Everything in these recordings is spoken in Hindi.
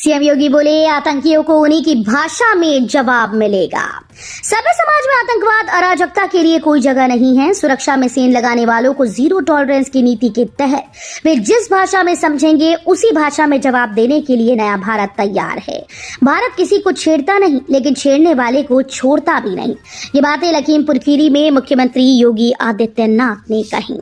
सीएम योगी बोले, आतंकियों को उन्हीं की भाषा में जवाब मिलेगा। सभ्य समाज में आतंकवाद अराजकता के लिए कोई जगह नहीं है। सुरक्षा में सेंध लगाने वालों को जीरो टॉलरेंस की नीति के तहत वे जिस भाषा में समझेंगे उसी भाषा में जवाब देने के लिए नया भारत तैयार है। भारत किसी को छेड़ता नहीं, लेकिन छेड़ने वाले को छोड़ता भी नहीं। ये बातें लखीमपुर खीरी में मुख्यमंत्री योगी आदित्यनाथ ने कही।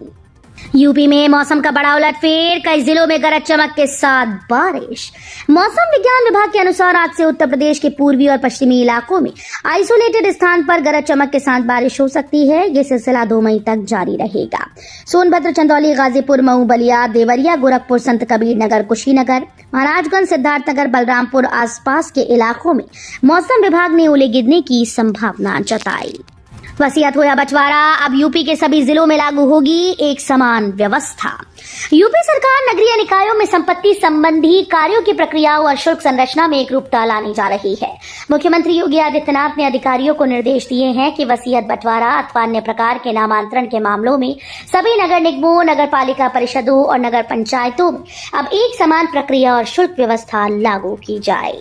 यूपी में मौसम का बड़ा उलटफेर, कई जिलों में गरज चमक के साथ बारिश। मौसम विज्ञान विभाग के अनुसार आज से उत्तर प्रदेश के पूर्वी और पश्चिमी इलाकों में आइसोलेटेड स्थान पर गरज चमक के साथ बारिश हो सकती है। ये सिलसिला 2 मई तक जारी रहेगा। सोनभद्र, चंदौली, गाजीपुर, मऊ, बलिया, देवरिया, गोरखपुर, संत कबीर नगर, कुशीनगर, महाराजगंज, सिद्धार्थनगर, बलरामपुर आसपास के इलाकों में मौसम विभाग ने ओले गिरने की संभावना जताई। वसीयत हो या बंटवारा, अब यूपी के सभी जिलों में लागू होगी एक समान व्यवस्था। यूपी सरकार नगरीय निकायों में संपत्ति संबंधी कार्यों की प्रक्रियाओं और शुल्क संरचना में एक रूपता लाने जा रही है। मुख्यमंत्री योगी आदित्यनाथ ने अधिकारियों को निर्देश दिए हैं कि वसीयत, बंटवारा अथवा अन्य प्रकार के नामांतरण के मामलों में सभी नगर निगमों, नगर पालिका परिषदों और नगर पंचायतों में अब एक समान प्रक्रिया और शुल्क व्यवस्था लागू की जाए।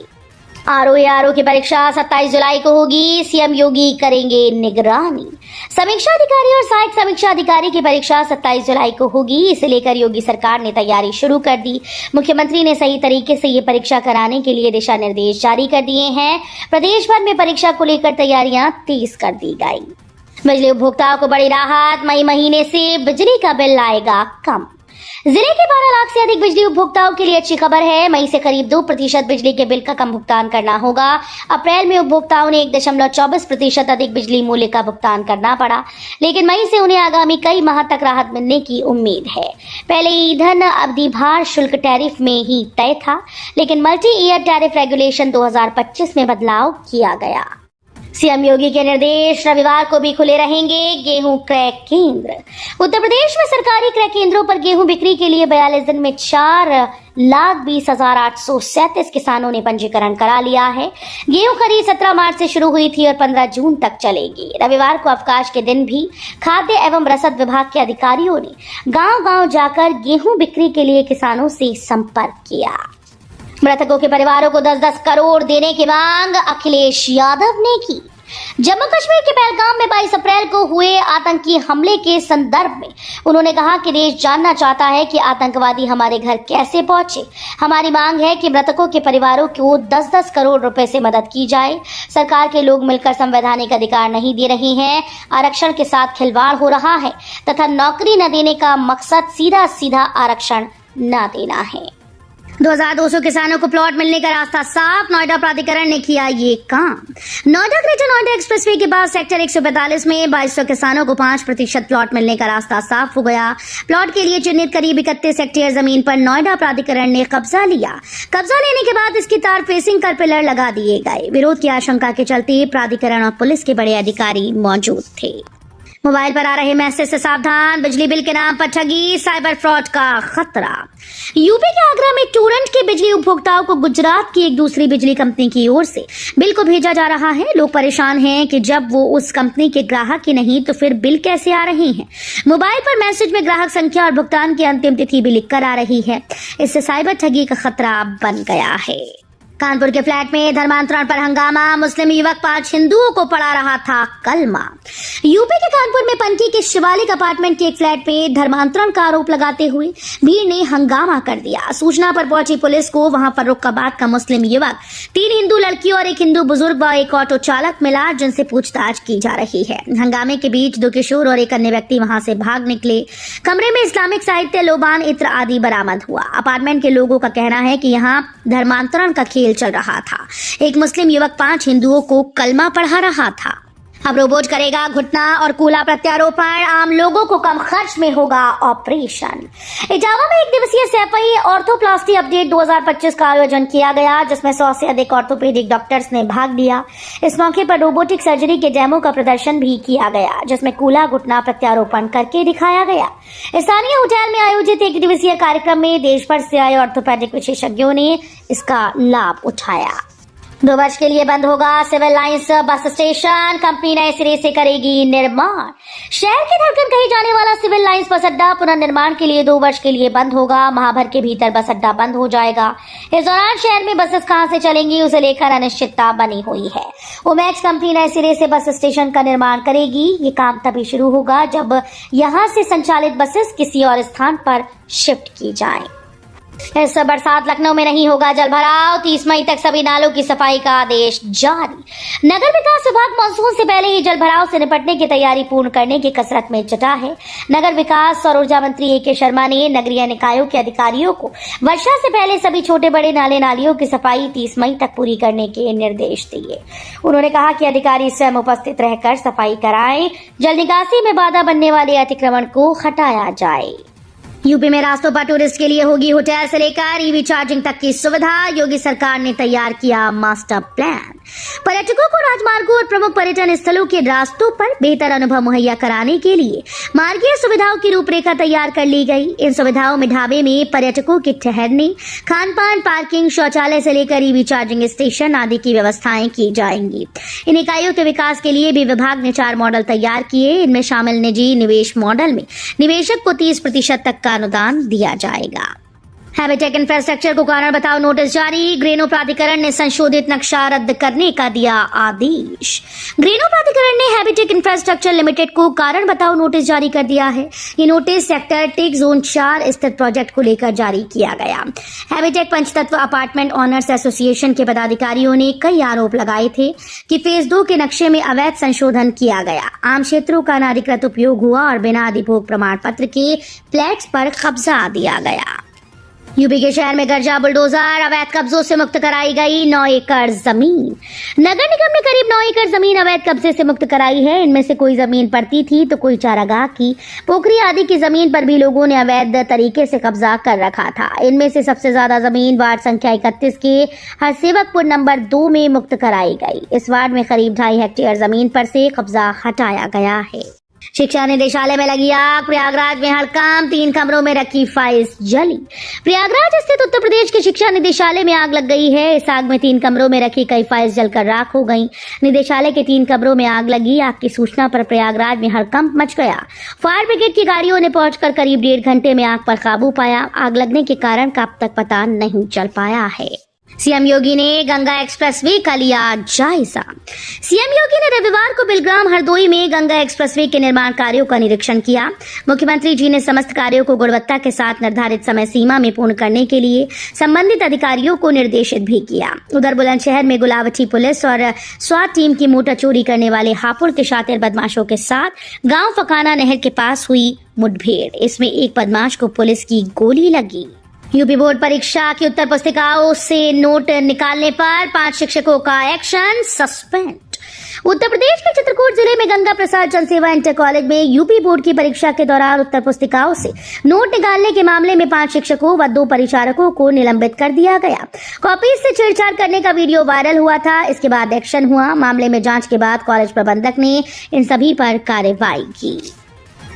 आरओ की परीक्षा 27 जुलाई को होगी। सीएम योगी करेंगे निगरानी। समीक्षा अधिकारी और सहायक समीक्षा अधिकारी की परीक्षा 27 जुलाई को होगी। इसे लेकर योगी सरकार ने तैयारी शुरू कर दी। मुख्यमंत्री ने सही तरीके से ये परीक्षा कराने के लिए दिशा निर्देश जारी कर दिए हैं। प्रदेश भर में परीक्षा को लेकर तैयारियां तेज कर दी गई। बिजली उपभोक्ताओं को बड़ी राहत, मई महीने से बिजली का बिल आएगा कम। जिले के 12 लाख से अधिक बिजली उपभोक्ताओं के लिए अच्छी खबर है। मई से करीब 2% बिजली के बिल का कम भुगतान करना होगा। अप्रैल में उपभोक्ताओं ने 1.24% अधिक बिजली मूल्य का भुगतान करना पड़ा, लेकिन मई से उन्हें आगामी कई माह तक राहत मिलने की उम्मीद है। पहले ईंधन अवधि भार शुल्क टैरिफ में ही तय था, लेकिन मल्टी ईयर टैरिफ रेगुलेशन 2025 में बदलाव किया गया। सीएम योगी के निर्देश, रविवार को भी खुले रहेंगे गेहूं क्रय केंद्र। उत्तर प्रदेश में सरकारी क्रय केंद्रों पर गेहूं बिक्री के लिए 42 दिन में 4,20,837 किसानों ने पंजीकरण करा लिया है। गेहूं खरीद 17 मार्च से शुरू हुई थी और 15 जून तक चलेगी। रविवार को अवकाश के दिन भी खाद्य एवं रसद विभाग के अधिकारियों ने गांव-गांव जाकर गेहूं बिक्री के लिए किसानों से संपर्क किया। मृतकों के परिवारों को 10-10 करोड़ देने की मांग अखिलेश यादव ने की। जम्मू कश्मीर के पहलगाम में 22 अप्रैल को हुए आतंकी हमले के संदर्भ में उन्होंने कहा कि देश जानना चाहता है कि आतंकवादी हमारे घर कैसे पहुंचे। हमारी मांग है कि मृतकों के परिवारों को 10-10 करोड़ रुपए से मदद की जाए। सरकार के लोग मिलकर संवैधानिक अधिकार नहीं दे रहे हैं, आरक्षण के साथ खिलवाड़ हो रहा है तथा नौकरी न देने का मकसद सीधा आरक्षण न देना है। 2200 किसानों को प्लॉट मिलने का रास्ता साफ, नोएडा प्राधिकरण ने किया ये काम। नोएडा ग्रेटर नोएडा एक्सप्रेसवे के बाद सेक्टर 142 में 2200 किसानों को 5% प्लॉट मिलने का रास्ता साफ हो गया। प्लॉट के लिए चिन्हित करीब 31 हेक्टेयर जमीन पर नोएडा प्राधिकरण ने कब्जा लिया। कब्जा लेने के बाद इसकी तार फेसिंग कर पिलर लगा दिए गए। विरोध की आशंका के चलते प्राधिकरण और पुलिस के बड़े अधिकारी मौजूद थे। मोबाइल पर आ रहे मैसेज से सावधान, बिजली बिल के नाम पर ठगी, साइबर फ्रॉड का खतरा। यूपी के आगरा में टोरंट के बिजली उपभोक्ताओं को गुजरात की एक दूसरी बिजली कंपनी की ओर से बिल को भेजा जा रहा है। लोग परेशान हैं कि जब वो उस कंपनी के ग्राहक ही नहीं तो फिर बिल कैसे आ रहे हैं। मोबाइल पर मैसेज में ग्राहक संख्या और भुगतान की अंतिम तिथि भी लिखकर आ रही है। इससे साइबर ठगी का खतरा बन गया है। कानपुर के फ्लैट में धर्मांतरण पर हंगामा, मुस्लिम युवक 5 हिंदुओं को पढ़ा रहा था कलमा। यूपी के कानपुर में पनकी के शिवालिक अपार्टमेंट के एक फ्लैट में धर्मांतरण का आरोप लगाते हुए भीड़ ने हंगामा कर दिया। सूचना पर पहुंची पुलिस को वहां फर्रुखाबाद का मुस्लिम युवक, 3 हिंदू लड़कियों और एक हिंदू बुजुर्ग व एक ऑटो चालक मिला, जिनसे पूछताछ की जा रही है। हंगामे के बीच 2 किशोर और एक अन्य व्यक्ति वहां से भाग निकले। कमरे में इस्लामिक साहित्य, लोबान, इत्र आदि बरामद हुआ। अपार्टमेंट के लोगों का कहना है कि यहाँ धर्मांतरण का खेल चल रहा था। एक मुस्लिम युवक 5 हिंदुओं को कलमा पढ़ा रहा था। अब रोबोट करेगा घुटना और कूल्हा प्रत्यारोपण, आम लोगों को कम खर्च में होगा ऑपरेशन। इटावा में 1 दिवसीय सैफई ऑर्थोप्लास्टी अपडेट 2025 का आयोजन किया गया, जिसमें 100 से अधिक ऑर्थोपेडिक डॉक्टर्स ने भाग लिया। इस मौके पर रोबोटिक सर्जरी के डेमो का प्रदर्शन भी किया गया, जिसमें कूल्हा घुटना प्रत्यारोपण करके दिखाया गया। स्थानीय होटल में आयोजित 1 दिवसीय कार्यक्रम में देश भर से आए ऑर्थोपेडिक विशेषज्ञों ने इसका लाभ उठाया। 2 वर्ष के लिए बंद होगा Civil Lines bus station, company नए सिरे से करेगी निर्माण। शहर की धड़कन कही जाने वाला सिविल लाइंस बस अड्डा पुनर्निर्माण के लिए 2 वर्ष के लिए बंद होगा। माह भर के भीतर बस अड्डा बंद हो जाएगा। इस दौरान शहर में बसेस कहां से चलेंगी उसे लेकर अनिश्चितता बनी हुई है। ओमैक्स कंपनी नए सिरे से बस स्टेशन का निर्माण करेगी। ये काम तभी शुरू होगा जब यहां से संचालित बसेस किसी और स्थान पर शिफ्ट की जाएं। इस बरसात लखनऊ में नहीं होगा जल भराव, 30 मई तक सभी नालों की सफाई का आदेश जारी। नगर विकास विभाग मानसून से पहले ही जल भराव से निपटने की तैयारी पूर्ण करने की कसरत में जुटा है। नगर विकास और ऊर्जा मंत्री ए.के. शर्मा ने नगरीय निकायों के अधिकारियों को वर्षा से पहले सभी छोटे बड़े नाले नालियों की सफाई 30 मई तक पूरी करने के निर्देश दिए। उन्होंने कहा कि अधिकारी स्वयं उपस्थित रहकर सफाई कराएं, जल निकासी में बाधा बनने वाले अतिक्रमण को हटाया जाए। यूपी में रास्तों पर टूरिस्ट के लिए होगी होटल से लेकर ईवी चार्जिंग तक की सुविधा। योगी सरकार ने तैयार किया मास्टर प्लान। पर्यटकों को राजमार्गों और प्रमुख पर्यटन स्थलों के रास्तों पर बेहतर अनुभव मुहैया कराने के लिए मार्गीय सुविधाओं की रूपरेखा तैयार कर ली गई। इन सुविधाओं में ढाबे में पर्यटकों के ठहरने, खान पान, पार्किंग, शौचालय से लेकर ईवी चार्जिंग स्टेशन आदि की व्यवस्थाएं की जाएंगी। इन इकाइयों के विकास के लिए भी विभाग ने 4 मॉडल तैयार किए। इनमें शामिल निजी निवेश मॉडल में निवेशक को 30% तक अनुदान दिया जाएगा। हैबिटेक इंफ्रास्ट्रक्चर को कारण बताओ नोटिस जारी। ग्रेनो प्राधिकरण ने संशोधित नक्शा रद्द करने का दिया आदेश। ग्रेनो प्राधिकरण ने हैबिटेक इंफ्रास्ट्रक्चर लिमिटेड को कारण बताओ नोटिस जारी कर दिया है। ये नोटिस सेक्टर टेक जोन 4 स्थित प्रोजेक्ट को लेकर जारी किया गया। हैबिटेक पंचतत्व अपार्टमेंट ऑनर्स एसोसिएशन के पदाधिकारियों ने कई आरोप लगाए थे कि फेज 2 के नक्शे में अवैध संशोधन किया गया, आम क्षेत्रों का अनाधिकृत उपयोग हुआ और बिना अधिभोग प्रमाण पत्र के फ्लैट्स पर कब्जा दिया गया। यूपी के शहर में गर्जा बुलडोजर, अवैध कब्जों से मुक्त कराई गई 9 एकड़ जमीन। नगर निगम ने करीब 9 एकड़ जमीन अवैध कब्जे से मुक्त कराई है। इनमें से कोई जमीन पड़ती थी तो कोई चारागाह की, पोखरी आदि की जमीन पर भी लोगों ने अवैध तरीके से कब्जा कर रखा था। इनमें से सबसे ज्यादा जमीन वार्ड संख्या 31 के हरसेवकपुर नंबर 2 में मुक्त कराई गई। इस वार्ड में करीब 2.5 हेक्टेयर जमीन पर से कब्जा हटाया गया है। शिक्षा निदेशालय में लगी आग, प्रयागराज में हड़कंप, 3 कमरों में रखी फाइल्स जली। प्रयागराज स्थित उत्तर प्रदेश के शिक्षा निदेशालय में आग लग गई है। इस आग में 3 कमरों में रखी कई फाइल्स जलकर राख हो गईं। निदेशालय के 3 कमरों में आग लगी। आग की सूचना पर प्रयागराज में हड़कंप मच गया। फायर ब्रिगेड की गाड़ियों ने पहुंचकर करीब 1.5 घंटे में आग पर काबू पाया। आग लगने के कारण का अब तक पता नहीं चल पाया है। सीएम योगी ने गंगा एक्सप्रेसवे का लिया जायजा। सीएम योगी ने रविवार को बिलग्राम हरदोई में गंगा एक्सप्रेसवे के निर्माण कार्यों का निरीक्षण किया। मुख्यमंत्री जी ने समस्त कार्यों को गुणवत्ता के साथ निर्धारित समय सीमा में पूर्ण करने के लिए संबंधित अधिकारियों को निर्देशित भी किया। उधर बुलंदशहर में गुलावटी पुलिस और स्वाट टीम की मोटर चोरी करने वाले हापुड़ के शातिर बदमाशों के साथ गांव फकाना नहर के पास हुई मुठभेड़। इसमें एक बदमाश को पुलिस की गोली लगी। यूपी बोर्ड परीक्षा की उत्तर पुस्तिकाओं से नोट निकालने पर 5 शिक्षकों का एक्शन, सस्पेंड। उत्तर प्रदेश के चित्रकूट जिले में गंगा प्रसाद जनसेवा इंटर कॉलेज में यूपी बोर्ड की परीक्षा के दौरान उत्तर पुस्तिकाओं से नोट निकालने के मामले में 5 शिक्षकों व 2 परिचारकों को निलंबित कर दिया गया। कॉपी से छेड़छाड़ करने का वीडियो वायरल हुआ था। इसके बाद एक्शन हुआ। मामले में जांच के बाद कॉलेज प्रबंधक ने इन सभी पर कार्रवाई की।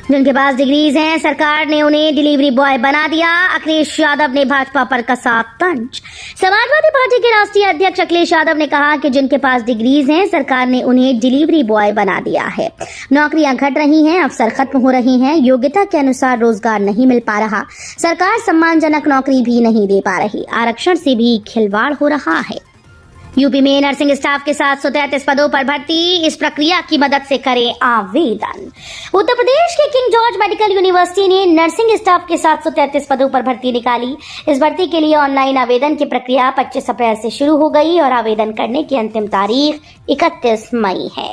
जिनके पास डिग्रीज हैं, सरकार ने उन्हें डिलीवरी बॉय बना दिया। अखिलेश यादव ने भाजपा पर कसा तंज। समाजवादी पार्टी के राष्ट्रीय अध्यक्ष अखिलेश यादव ने कहा कि जिनके पास डिग्रीज हैं, सरकार ने उन्हें डिलीवरी बॉय बना दिया है। नौकरियां घट रही हैं, अवसर खत्म हो रहे हैं, योग्यता के अनुसार रोजगार नहीं मिल पा रहा, सरकार सम्मानजनक नौकरी भी नहीं दे पा रही, आरक्षण से भी खिलवाड़ हो रहा है। यूपी में नर्सिंग स्टाफ के 733 पदों पर भर्ती, इस प्रक्रिया की मदद से करें आवेदन। उत्तर प्रदेश के किंग जॉर्ज मेडिकल यूनिवर्सिटी ने नर्सिंग स्टाफ के 733 पदों पर भर्ती निकाली। इस भर्ती के लिए ऑनलाइन आवेदन की प्रक्रिया 25 अप्रैल से शुरू हो गई और आवेदन करने की अंतिम तारीख 31 मई है।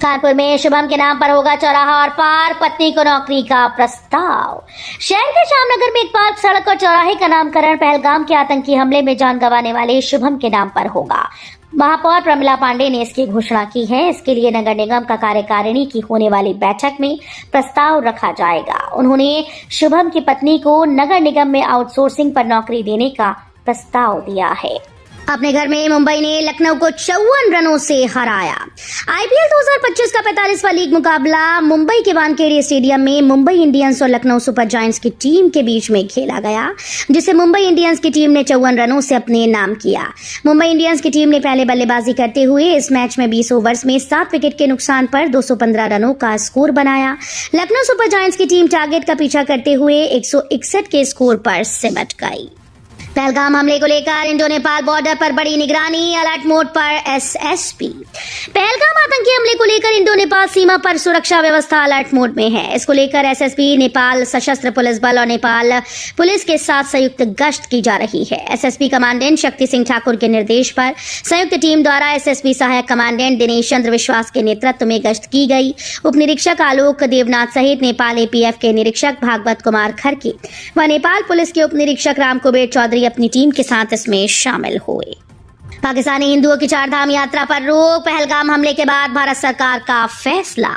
कानपुर में शुभम के नाम पर होगा चौराहा और पार्क, पत्नी को नौकरी का प्रस्ताव। शहर के श्यामनगर में एक पार्क, सड़क और चौराहे का नामकरण पहलगाम के आतंकी हमले में जान गंवाने वाले शुभम के नाम पर होगा। महापौर प्रमिला पांडे ने इसकी घोषणा की है। इसके लिए नगर निगम का कार्यकारिणी की होने वाली बैठक में प्रस्ताव रखा जाएगा। उन्होंने शुभम की पत्नी को नगर निगम में आउटसोर्सिंग पर नौकरी देने का प्रस्ताव दिया है। अपने घर में मुंबई ने लखनऊ को 54 रनों से हराया। आईपीएल 2025 का 45वां लीग मुकाबला मुंबई के वानखेड़े स्टेडियम में मुंबई इंडियंस और लखनऊ सुपर जायंट्स की टीम के बीच में खेला गया, जिसे मुंबई इंडियंस की टीम ने 54 रनों से अपने नाम किया। मुंबई इंडियंस की टीम ने पहले बल्लेबाजी करते हुए इस मैच में 20 ओवर्स में 7 विकेट के नुकसान पर 215 रनों का स्कोर बनाया। लखनऊ सुपर जायंट्स की टीम टारगेट का पीछा करते हुए 161 के स्कोर पर सिमट गई। पहलगाम हमले को लेकर इंडो नेपाल बॉर्डर पर बड़ी निगरानी, अलर्ट मोड पर एसएसपी। पहलगाम आतंकी हमले को लेकर इंडो नेपाल सीमा पर सुरक्षा व्यवस्था अलर्ट मोड में है। इसको लेकर एसएसपी, नेपाल सशस्त्र पुलिस बल और नेपाल पुलिस के साथ संयुक्त गश्त की जा रही है। एसएसपी कमांडेंट शक्ति सिंह ठाकुर के निर्देश पर संयुक्त टीम द्वारा एसएसपी सहायक कमांडेंट दिनेश चंद्र विश्वास के नेतृत्व में गश्त की गई। उप निरीक्षक आलोक देवनाथ सहित नेपाल एपीएफ के निरीक्षक भागवत कुमार खरके व नेपाल पुलिस के उप निरीक्षक रामकुबेर चौधरी अपनी टीम के साथ इसमें शामिल हुए। पाकिस्तानी हिंदुओं की चारधाम यात्रा पर रोक, पहलगाम हमले के बाद भारत सरकार का फैसला।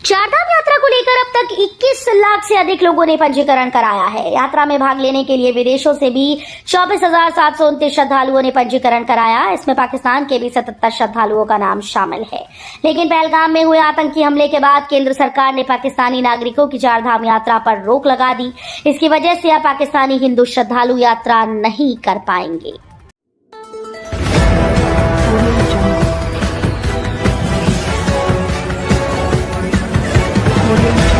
चारधाम यात्रा को लेकर अब तक 21 लाख से अधिक लोगों ने पंजीकरण कराया है। यात्रा में भाग लेने के लिए विदेशों से भी 24,729 श्रद्धालुओं ने पंजीकरण कराया। इसमें पाकिस्तान के भी 77 श्रद्धालुओं का नाम शामिल है। लेकिन पहलगाम में हुए आतंकी हमले के बाद केंद्र सरकार ने पाकिस्तानी नागरिकों की चारधाम यात्रा पर रोक लगा दी। इसकी वजह से अब पाकिस्तानी हिंदू श्रद्धालु यात्रा नहीं कर पाएंगे। Audio